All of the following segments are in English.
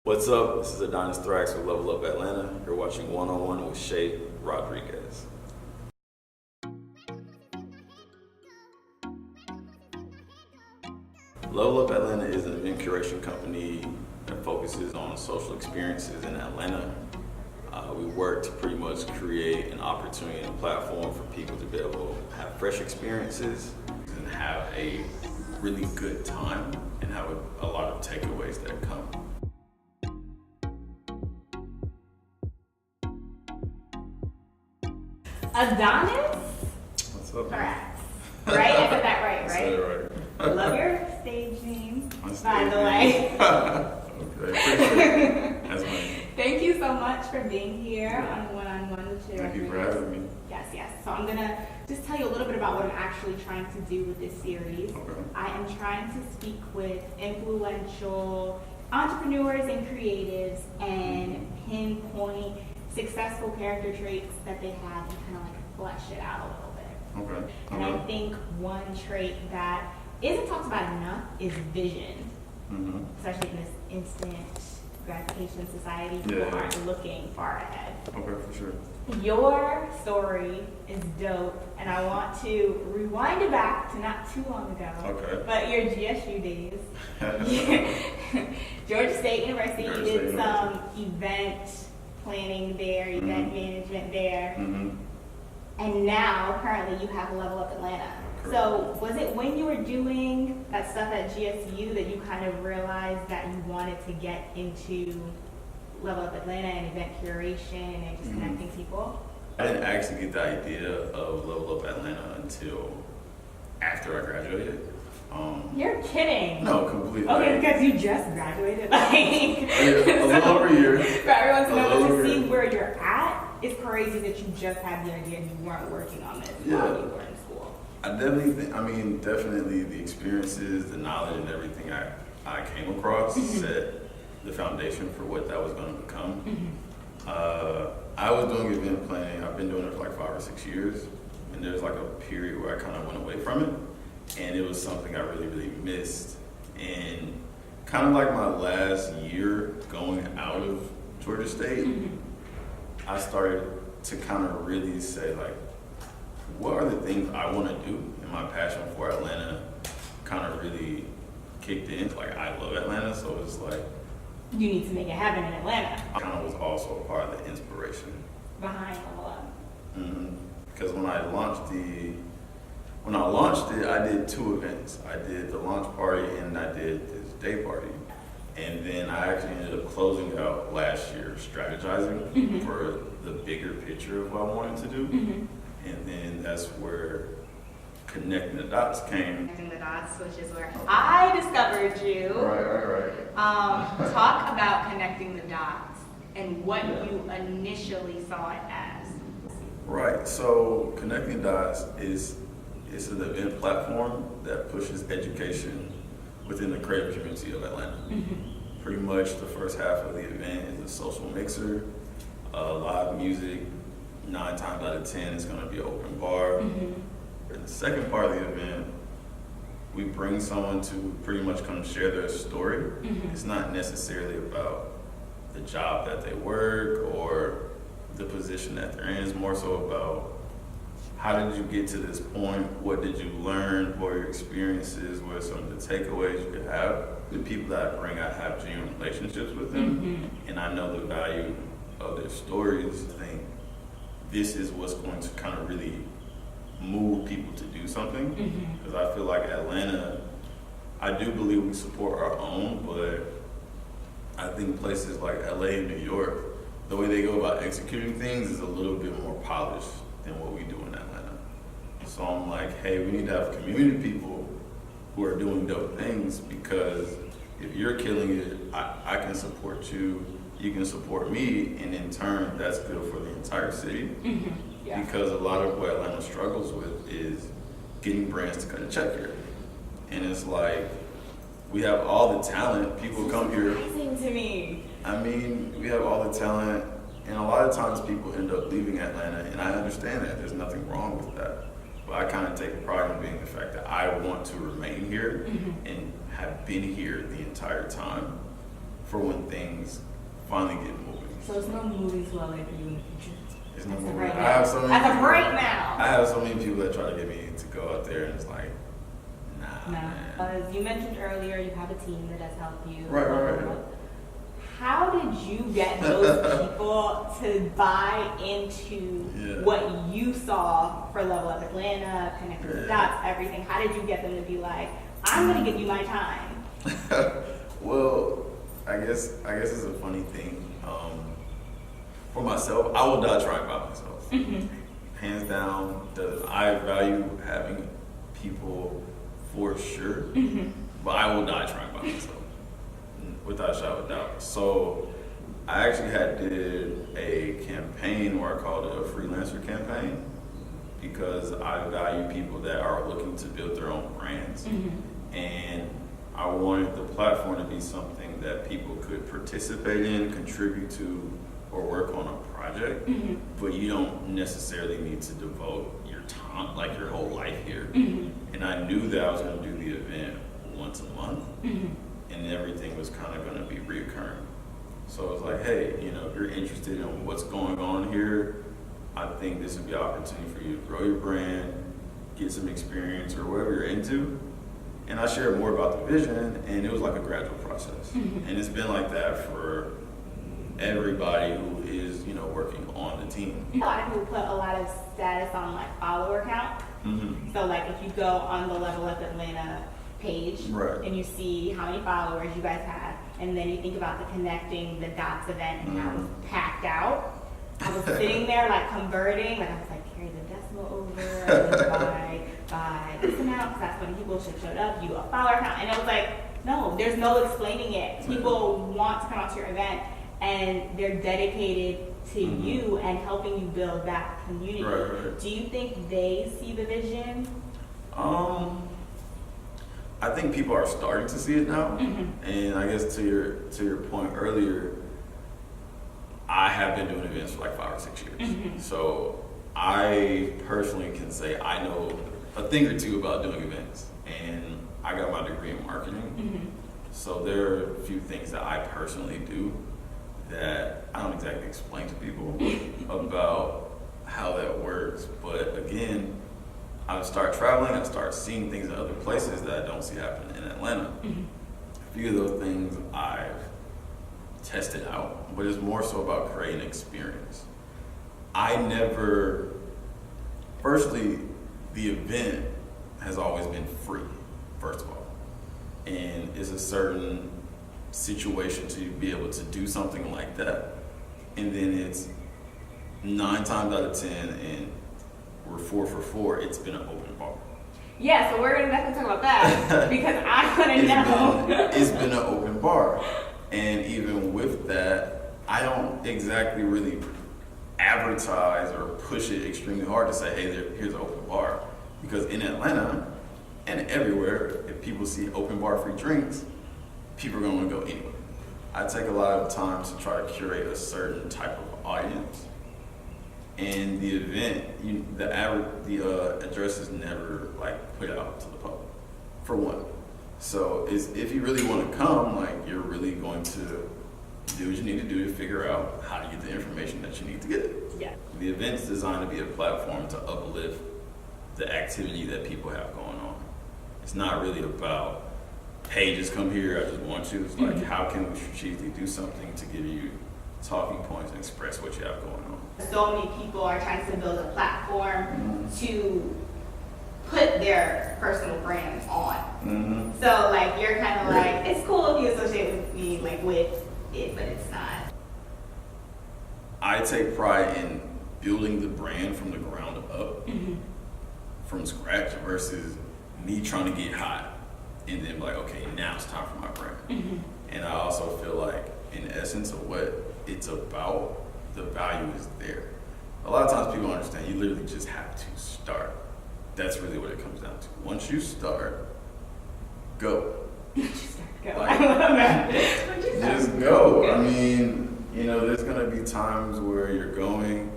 What's up? This is Adonis Thrax with Level Up Atlanta. You're watching One on One with Shay Rodriguez. Level Up Atlanta is an event curation company that focuses on social experiences in Atlanta. We work to pretty much create an opportunity and a platform for people to be able to have fresh experiences and have a really good time and have a lot of takeaways that come. Adonis What's up? Thrax. Right? I said that right, I said it right. Love your stage name, My by stage the name. way. Okay, appreciate it. That's my name. Thank you so much for being here on One-on-One with Shay Thank you for Rodriguez. having me. Yes. So I'm gonna just tell you a little bit about what I'm actually trying to do with this series. Okay. I am trying to speak with influential entrepreneurs and creatives and pinpoint successful character traits that they have and kind of like flesh it out a little bit. Okay. And I think one trait that isn't talked about enough is vision, especially in this instant gratification society. People aren't looking far ahead. Okay, for sure. Your story is dope, and I want to rewind it back to not too long ago. Okay. But your GSU days. Georgia State University, you did some event planning there, event management there. And now, currently, you have Level Up Atlanta. Correct. So, was it when you were doing that stuff at GSU that you kind of realized that you wanted to get into Level Up Atlanta and event curation and just connecting people? I didn't actually get the idea of Level Up Atlanta until after I graduated. You're kidding. No, completely. Okay, because you just graduated. Like, A little over a year. For everyone to A know, little to over a see year. where you're at, it's crazy that you just had the idea and you weren't working on this while Yeah. you were in school. I definitely think, definitely the experiences, the knowledge, and everything I came across set the foundation for what that was going to become. I was doing event planning. I've been doing it for like 5 or 6 years, and there's like a period where I kind of went away from it, and it was something I really, really missed. And kind of like my last year going out of Georgia State, I started to kind of really say like, what are the things I want to do? And my passion for Atlanta kind of really kicked in. Like, I love Atlanta, so it's like, You need to make it happen in Atlanta. I kind of was also a part of the inspiration. Behind Level Up. Because when I launched it, I did 2 events. I did the launch party and I did this day party. And then I actually ended up closing out last year, strategizing for the bigger picture of what I wanted to do. And then that's where connecting the dots came. Connecting the dots, which is where I discovered you. Right. Talk about connecting the dots and what you initially saw it as. Right. So connecting the dots is an event platform that pushes education within the creative community of Atlanta. Pretty much the first half of the event is a social mixer, live music. 9 times out of 10 is going to be an open bar. In the second part of the event, we bring someone to pretty much come share their story. It's not necessarily about the job that they work or the position that they're in. It's more so about how did you get to this point? What did you learn? What were your experiences? What are some of the takeaways you could have? The people that I bring, I have genuine relationships with them, and I know the value of their stories. I think this is what's going to kind of really move people to do something. Because I feel like Atlanta, I do believe we support our own, but I think places like LA and New York, the way they go about executing things is a little bit more polished than what we do in Atlanta. So I'm like, hey, we need to have community people who are doing dope things, because if you're killing it, I can support you, you can support me, and in turn, that's good for the entire city. Because a lot of what Atlanta struggles with is getting brands to cut a check here. And it's like, we have all the talent, people come here. Surprising to me. We have all the talent, and a lot of times people end up leaving Atlanta, and I understand that, there's nothing wrong with that. But I kind of take pride in being the fact that I want to remain here and have been here the entire time for when things finally get moving. So it's no movies well like for you in the future? It's no As of movie. right I now. have so many As of people- right now. I have so many people that try to get me to go out there, and it's like, nah, man. Because you mentioned earlier you have a team that has helped you. Right. How did you get those people to buy into what you saw for Level Up Atlanta, Connecting the Dots, everything? How did you get them to be like, I'm going to give you my time? Well, I guess it's a funny thing. For myself, I will die trying by myself. Hands down, I value having people for sure, but I will die trying by myself, without a shadow of doubt. So I actually did a campaign where I called it a freelancer campaign, because I value people that are looking to build their own brands. And I wanted the platform to be something that people could participate in, contribute to, or work on a project, but you don't necessarily need to devote your time, like your whole life here. And I knew that I was going to do the event once a month, and everything was kind of going to be reoccurring. So I was like, hey, if you're interested in what's going on here, I think this would be an opportunity for you to grow your brand, get some experience or whatever you're into. And I shared more about the vision, and it was like a gradual process. And it's been like that for everybody who is, working on the team. A lot of people put a lot of status on like follower count. So like if you go on the Level Up Atlanta page and you see how many followers you guys have, and then you think about the Connecting the Dots event and how it was packed out. I was sitting there like converting, like I was like, carry the decimal over, and then by this amount, because that's when people showed up, you a follower count, and it was like, no, there's no explaining it. People want to come out to your event, and they're dedicated to you and helping you build that community. Right. Do you think they see the vision? I think people are starting to see it now. And I guess to your point earlier, I have been doing events for like 5 or 6 years. So I personally can say I know a thing or two about doing events, and I got my degree in marketing. So there are a few things that I personally do that I don't exactly explain to people about how that works. But again, I start traveling, I start seeing things in other places that I don't see happening in Atlanta. A few of those things I've tested out, but it's more so about creating experience. Firstly, the event has always been free, first of all. And it's a certain situation to be able to do something like that. And then it's 9 times out of 10, and we're 4 for 4, it's been an open bar. Yeah, so we're going to definitely talk about that, because I want to know. It's been an open bar. And even with that, I don't exactly really advertise or push it extremely hard to say, hey, here's an open bar. Because in Atlanta and everywhere, if people see open bar free drinks, people are going to want to go anyway. I take a lot of time to try to curate a certain type of audience. And the event, the address is never like put out to the public, for one. So if you really want to come, like you're really going to do what you need to do to figure out how to get the information that you need to get. Yeah. The event's designed to be a platform to uplift the activity that people have going on. It's not really about, hey, just come here, I just want you. It's like, how can we strategically do something to give you talking points and express what you have going on? So many people are trying to build a platform to put their personal brand on. So like you're kind of like, it's cool if you associate with me like with it, but it's not. I take pride in building the brand from the ground up, from scratch, versus me trying to get hot and then like, okay, now it's time for my brand. And I also feel like in essence of what it's about, the value is there. A lot of times people don't understand, you literally just have to start. That's really what it comes down to. Once you start, go. Go. Like, I love that. just go. I mean, there's gonna be times where you're going,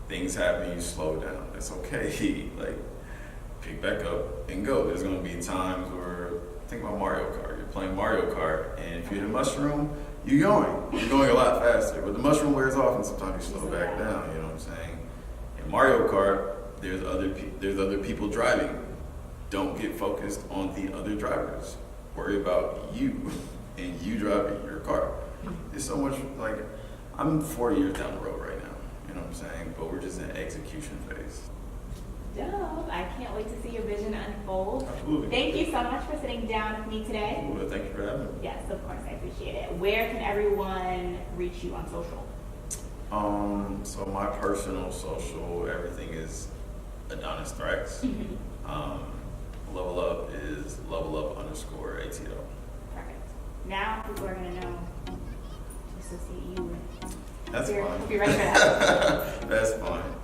things happen, you slow down. It's okay. Like, pick back up and go. There's gonna be times where, think about Mario Kart. You're playing Mario Kart, and if you hit a mushroom, you're going a lot faster. But the mushroom wears off, and sometimes you slow back down. You know what I'm saying? In Mario Kart, there's other people driving. Don't get focused on the other drivers. Worry about you and you driving your car. There's so much, like, I'm 4 years down the road right now. You know what I'm saying? But we're just in execution phase. Dope. I can't wait to see your vision unfold. Absolutely. Thank you so much for sitting down with me today. Well, thank you for having me. Yes, of course, I appreciate it. Where can everyone reach you on social? So my personal social, everything is Adonis Thrax. Level up is level up _ ATO. Perfect. Now people are going to know to associate you with. That's fine. Hope you're ready for that. That's fine.